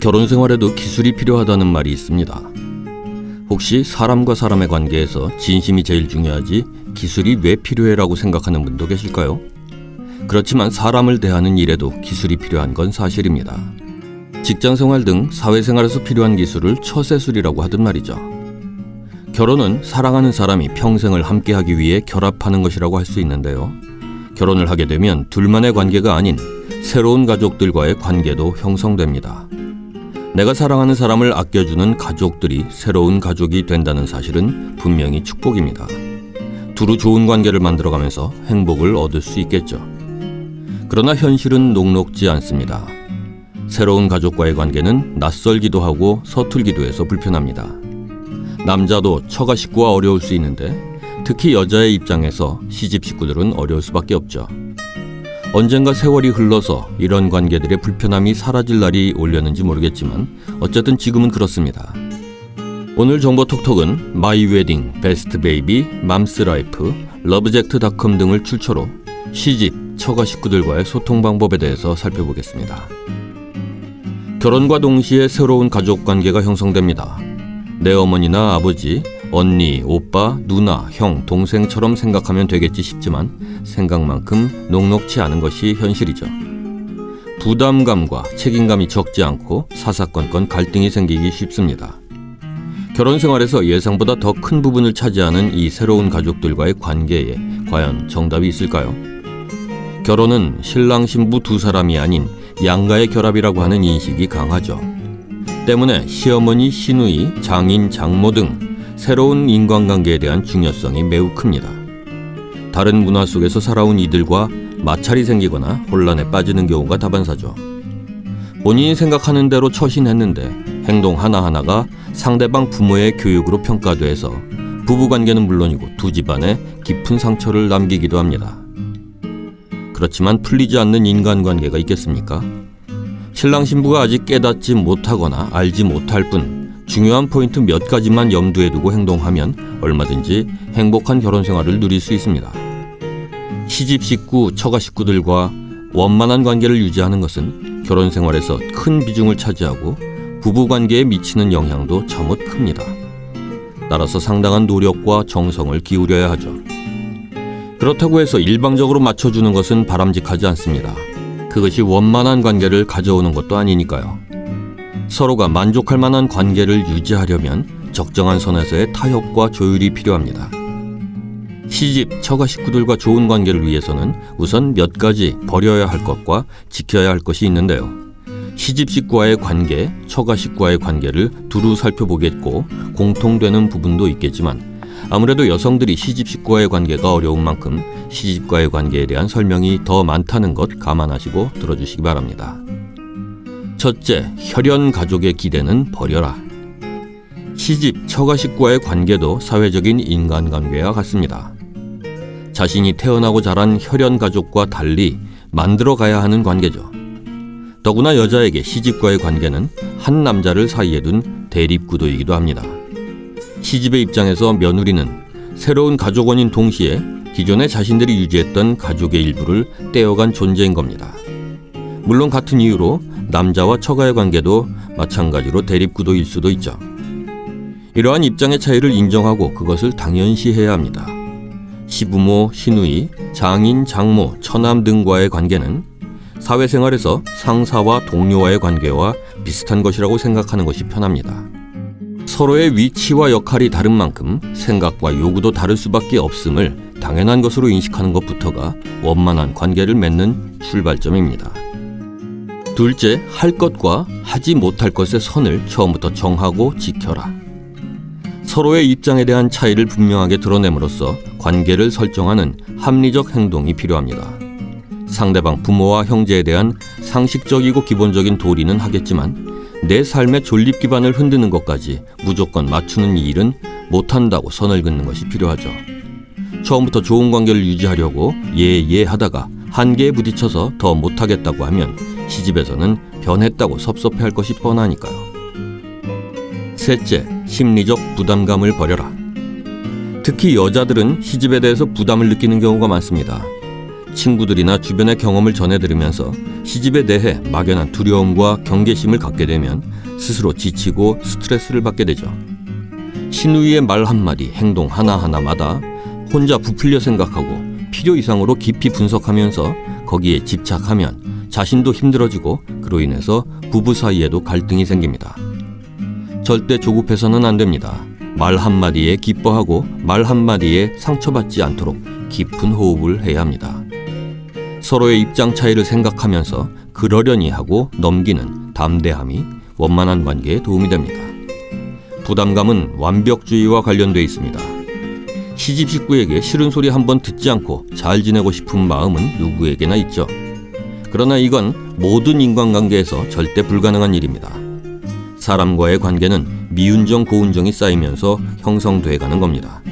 결혼 생활에도 기술이 필요하다는 말이 있습니다. 혹시 사람과 사람의 관계에서 진심이 제일 중요하지 기술이 왜 필요해라고 생각하는 분도 계실까요? 그렇지만 사람을 대하는 일에도 기술이 필요한 건 사실입니다. 직장생활 등 사회생활에서 필요한 기술을 처세술이라고 하듯 말이죠. 결혼은 사랑하는 사람이 평생을 함께하기 위해 결합하는 것이라고 할 수 있는데요. 결혼을 하게 되면 둘만의 관계가 아닌 새로운 가족들과의 관계도 형성됩니다. 내가 사랑하는 사람을 아껴주는 가족들이 새로운 가족이 된다는 사실은 분명히 축복입니다. 두루 좋은 관계를 만들어가면서 행복을 얻을 수 있겠죠. 그러나 현실은 녹록지 않습니다. 새로운 가족과의 관계는 낯설기도 하고 서툴기도 해서 불편합니다. 남자도 처가 식구와 어려울 수 있는데 특히 여자의 입장에서 시집 식구들은 어려울 수밖에 없죠. 언젠가 세월이 흘러서 이런 관계들의 불편함이 사라질 날이 오려는지 모르겠지만 어쨌든 지금은 그렇습니다. 오늘 정보 톡톡은 마이웨딩, 베스트베이비, 맘스라이프, 러브젝트.com 등을 출처로 시집, 처가 식구들과의 소통 방법에 대해서 살펴보겠습니다. 결혼과 동시에 새로운 가족 관계가 형성됩니다. 내 어머니나 아버지, 언니, 오빠, 누나, 형, 동생처럼 생각하면 되겠지 싶지만 생각만큼 녹록치 않은 것이 현실이죠. 부담감과 책임감이 적지 않고 사사건건 갈등이 생기기 쉽습니다. 결혼 생활에서 예상보다 더 큰 부분을 차지하는 이 새로운 가족들과의 관계에 과연 정답이 있을까요? 결혼은 신랑 신부 두 사람이 아닌 양가의 결합이라고 하는 인식이 강하죠. 때문에 시어머니, 시누이, 장인, 장모 등 새로운 인간관계에 대한 중요성이 매우 큽니다. 다른 문화 속에서 살아온 이들과 마찰이 생기거나 혼란에 빠지는 경우가 다반사죠. 본인이 생각하는 대로 처신했는데 행동 하나하나가 상대방 부모의 교육으로 평가돼서 부부관계는 물론이고 두 집안에 깊은 상처를 남기기도 합니다. 그렇지만 풀리지 않는 인간관계가 있겠습니까? 신랑 신부가 아직 깨닫지 못하거나 알지 못할 뿐 중요한 포인트 몇 가지만 염두에 두고 행동하면 얼마든지 행복한 결혼 생활을 누릴 수 있습니다. 시집 식구, 처가 식구들과 원만한 관계를 유지하는 것은 결혼 생활에서 큰 비중을 차지하고 부부 관계에 미치는 영향도 참으로 큽니다. 따라서 상당한 노력과 정성을 기울여야 하죠. 그렇다고 해서 일방적으로 맞춰주는 것은 바람직하지 않습니다. 그것이 원만한 관계를 가져오는 것도 아니니까요. 서로가 만족할 만한 관계를 유지하려면 적정한 선에서의 타협과 조율이 필요합니다. 시집, 처가 식구들과 좋은 관계를 위해서는 우선 몇 가지 버려야 할 것과 지켜야 할 것이 있는데요. 시집 식구와의 관계, 처가 식구와의 관계를 두루 살펴보겠고 공통되는 부분도 있겠지만 아무래도 여성들이 시집 식구와의 관계가 어려운 만큼 시집과의 관계에 대한 설명이 더 많다는 것 감안하시고 들어주시기 바랍니다. 첫째, 혈연 가족의 기대는 버려라. 시집, 처가 식구와의 관계도 사회적인 인간관계와 같습니다. 자신이 태어나고 자란 혈연 가족과 달리 만들어가야 하는 관계죠. 더구나 여자에게 시집과의 관계는 한 남자를 사이에 둔 대립구도이기도 합니다. 시집의 입장에서 며느리는 새로운 가족원인 동시에 기존에 자신들이 유지했던 가족의 일부를 떼어간 존재인 겁니다. 물론 같은 이유로 남자와 처가의 관계도 마찬가지로 대립구도일 수도 있죠. 이러한 입장의 차이를 인정하고 그것을 당연시해야 합니다. 시부모, 시누이, 장인, 장모, 처남 등과의 관계는 사회생활에서 상사와 동료와의 관계와 비슷한 것이라고 생각하는 것이 편합니다. 서로의 위치와 역할이 다른 만큼 생각과 요구도 다를 수밖에 없음을 당연한 것으로 인식하는 것부터가 원만한 관계를 맺는 출발점입니다. 둘째, 할 것과 하지 못할 것의 선을 처음부터 정하고 지켜라. 서로의 입장에 대한 차이를 분명하게 드러냄으로써 관계를 설정하는 합리적 행동이 필요합니다. 상대방 부모와 형제에 대한 상식적이고 기본적인 도리는 하겠지만 내 삶의 존립 기반을 흔드는 것까지 무조건 맞추는 이 일은 못한다고 선을 긋는 것이 필요하죠. 처음부터 좋은 관계를 유지하려고 하다가 한계에 부딪혀서 더 못하겠다고 하면 시집에서는 변했다고 섭섭해할 것이 뻔하니까요. 셋째, 심리적 부담감을 버려라. 특히 여자들은 시집에 대해서 부담을 느끼는 경우가 많습니다. 친구들이나 주변의 경험을 전해들으면서 시집에 대해 막연한 두려움과 경계심을 갖게 되면 스스로 지치고 스트레스를 받게 되죠. 신우이의 말 한마디, 행동 하나하나마다 혼자 부풀려 생각하고 필요 이상으로 깊이 분석하면서 거기에 집착하면 자신도 힘들어지고 그로 인해서 부부 사이에도 갈등이 생깁니다. 절대 조급해서는 안 됩니다. 말 한마디에 기뻐하고 말 한마디에 상처받지 않도록 깊은 호흡을 해야 합니다. 서로의 입장 차이를 생각하면서 그러려니 하고 넘기는 담대함이 원만한 관계에 도움이 됩니다. 부담감은 완벽주의와 관련돼 있습니다. 시집 식구에게 싫은 소리 한번 듣지 않고 잘 지내고 싶은 마음은 누구에게나 있죠. 그러나 이건 모든 인간관계에서 절대 불가능한 일입니다. 사람과의 관계는 미운정 고운정이 쌓이면서 형성돼 가는 겁니다.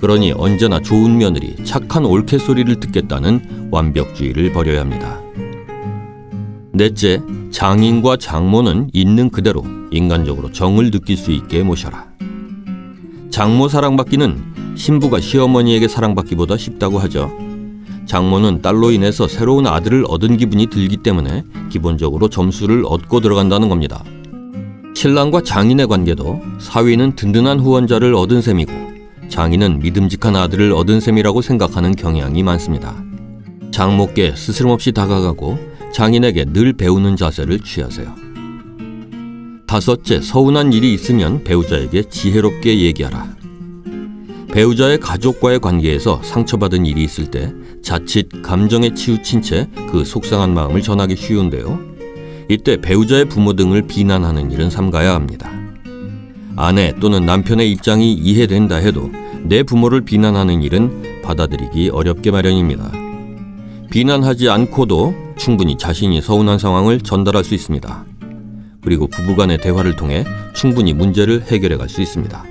그러니 언제나 좋은 며느리, 착한 올케 소리를 듣겠다는 완벽주의를 버려야 합니다. 넷째, 장인과 장모는 있는 그대로 인간적으로 정을 느낄 수 있게 모셔라. 장모 사랑받기는 신부가 시어머니에게 사랑받기보다 쉽다고 하죠. 장모는 딸로 인해서 새로운 아들을 얻은 기분이 들기 때문에 기본적으로 점수를 얻고 들어간다는 겁니다. 신랑과 장인의 관계도 사위는 든든한 후원자를 얻은 셈이고 장인은 믿음직한 아들을 얻은 셈이라고 생각하는 경향이 많습니다. 장모께 스스럼없이 다가가고 장인에게 늘 배우는 자세를 취하세요. 다섯째, 서운한 일이 있으면 배우자에게 지혜롭게 얘기하라. 배우자의 가족과의 관계에서 상처받은 일이 있을 때 자칫 감정에 치우친 채 그 속상한 마음을 전하기 쉬운데요. 이때 배우자의 부모 등을 비난하는 일은 삼가야 합니다. 아내 또는 남편의 입장이 이해된다 해도 내 부모를 비난하는 일은 받아들이기 어렵게 마련입니다. 비난하지 않고도 충분히 자신이 서운한 상황을 전달할 수 있습니다. 그리고 부부간의 대화를 통해 충분히 문제를 해결해 갈 수 있습니다.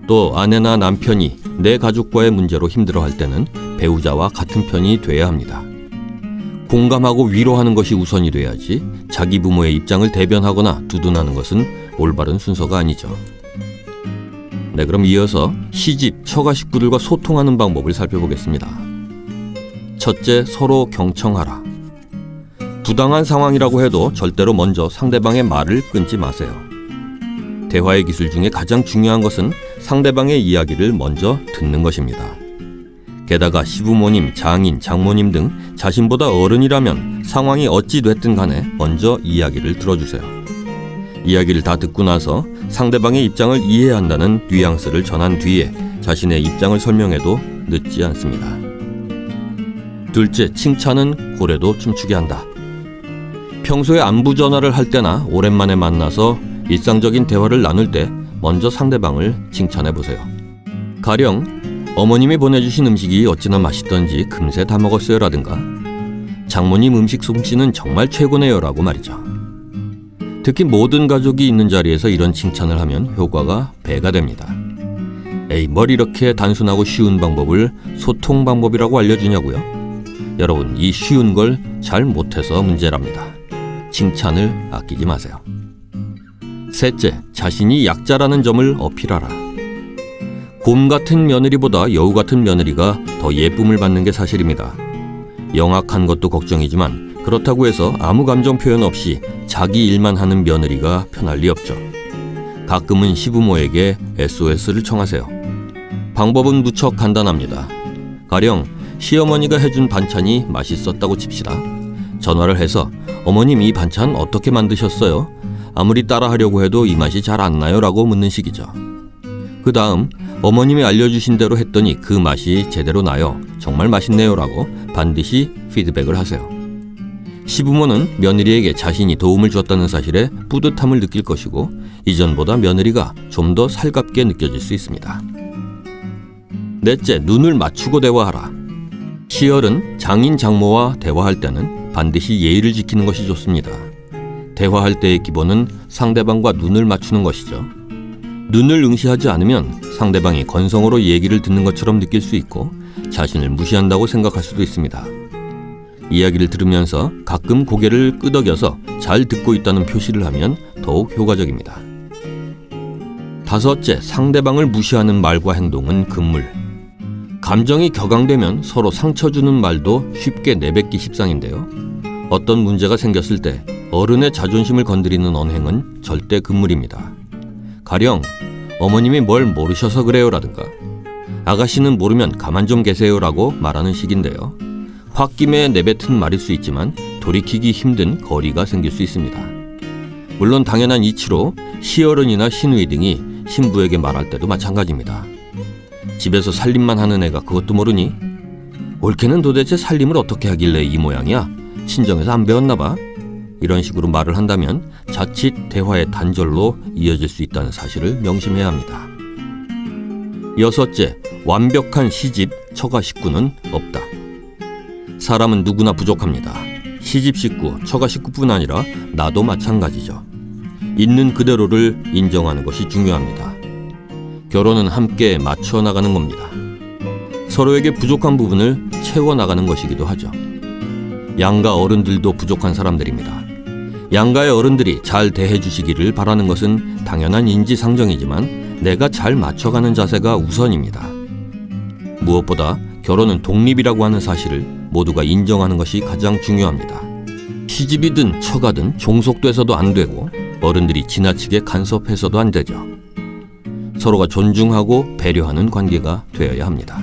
또 아내나 남편이 내 가족과의 문제로 힘들어할 때는 배우자와 같은 편이 돼야 합니다. 공감하고 위로하는 것이 우선이 돼야지 자기 부모의 입장을 대변하거나 두둔하는 것은 올바른 순서가 아니죠. 네, 그럼 이어서 시집, 처가 식구들과 소통하는 방법을 살펴보겠습니다. 첫째, 서로 경청하라. 부당한 상황이라고 해도 절대로 먼저 상대방의 말을 끊지 마세요. 대화의 기술 중에 가장 중요한 것은 상대방의 이야기를 먼저 듣는 것입니다. 게다가 시부모님, 장인, 장모님 등 자신보다 어른이라면 상황이 어찌 됐든 간에 먼저 이야기를 들어주세요. 이야기를 다 듣고 나서 상대방의 입장을 이해한다는 뉘앙스를 전한 뒤에 자신의 입장을 설명해도 늦지 않습니다. 둘째, 칭찬은 고래도 춤추게 한다. 평소에 안부 전화를 할 때나 오랜만에 만나서 일상적인 대화를 나눌 때 먼저 상대방을 칭찬해 보세요. 가령 어머님이 보내주신 음식이 어찌나 맛있던지 금세 다 먹었어요 라든가 장모님 음식 솜씨는 정말 최고네요 라고 말이죠. 특히 모든 가족이 있는 자리에서 이런 칭찬을 하면 효과가 배가 됩니다. 에이, 뭘 이렇게 단순하고 쉬운 방법을 소통 방법이라고 알려주냐고요? 여러분, 이 쉬운 걸 잘 못해서 문제랍니다. 칭찬을 아끼지 마세요. 셋째, 자신이 약자라는 점을 어필하라. 곰 같은 며느리보다 여우 같은 며느리가 더 예쁨을 받는 게 사실입니다. 영악한 것도 걱정이지만 그렇다고 해서 아무 감정 표현 없이 자기 일만 하는 며느리가 편할 리 없죠. 가끔은 시부모에게 SOS를 청하세요. 방법은 무척 간단합니다. 가령 시어머니가 해준 반찬이 맛있었다고 칩시다. 전화를 해서 어머님 이 반찬 어떻게 만드셨어요? 아무리 따라하려고 해도 이 맛이 잘 안 나요 라고 묻는 식이죠. 그 다음 어머님이 알려주신 대로 했더니 그 맛이 제대로 나요. 정말 맛있네요 라고 반드시 피드백을 하세요. 시부모는 며느리에게 자신이 도움을 줬다는 사실에 뿌듯함을 느낄 것이고 이전보다 며느리가 좀 더 살갑게 느껴질 수 있습니다. 넷째, 눈을 맞추고 대화하라. 시열은 장인 장모와 대화할 때는 반드시 예의를 지키는 것이 좋습니다. 대화할 때의 기본은 상대방과 눈을 맞추는 것이죠. 눈을 응시하지 않으면 상대방이 건성으로 얘기를 듣는 것처럼 느낄 수 있고 자신을 무시한다고 생각할 수도 있습니다. 이야기를 들으면서 가끔 고개를 끄덕여서 잘 듣고 있다는 표시를 하면 더욱 효과적입니다. 다섯째, 상대방을 무시하는 말과 행동은 금물. 감정이 격앙되면 서로 상처 주는 말도 쉽게 내뱉기 십상인데요. 어떤 문제가 생겼을 때 어른의 자존심을 건드리는 언행은 절대 금물입니다. 가령 어머님이 뭘 모르셔서 그래요라든가 아가씨는 모르면 가만 좀 계세요라고 말하는 식인데요. 홧김에 내뱉은 말일 수 있지만 돌이키기 힘든 거리가 생길 수 있습니다. 물론 당연한 이치로 시어른이나 시누이 등이 신부에게 말할 때도 마찬가지입니다. 집에서 살림만 하는 애가 그것도 모르니? 올케는 도대체 살림을 어떻게 하길래 이 모양이야? 친정에서 안 배웠나 봐? 이런 식으로 말을 한다면 자칫 대화의 단절로 이어질 수 있다는 사실을 명심해야 합니다. 여섯째, 완벽한 시집, 처가 식구는 없다. 사람은 누구나 부족합니다. 시집 식구, 처가 식구뿐 아니라 나도 마찬가지죠. 있는 그대로를 인정하는 것이 중요합니다. 결혼은 함께 맞춰 나가는 겁니다. 서로에게 부족한 부분을 채워나가는 것이기도 하죠. 양가 어른들도 부족한 사람들입니다. 양가의 어른들이 잘 대해주시기를 바라는 것은 당연한 인지상정이지만 내가 잘 맞춰가는 자세가 우선입니다. 무엇보다 결혼은 독립이라고 하는 사실을 모두가 인정하는 것이 가장 중요합니다. 시집이든 처가든 종속돼서도 안 되고 어른들이 지나치게 간섭해서도 안 되죠. 서로가 존중하고 배려하는 관계가 되어야 합니다.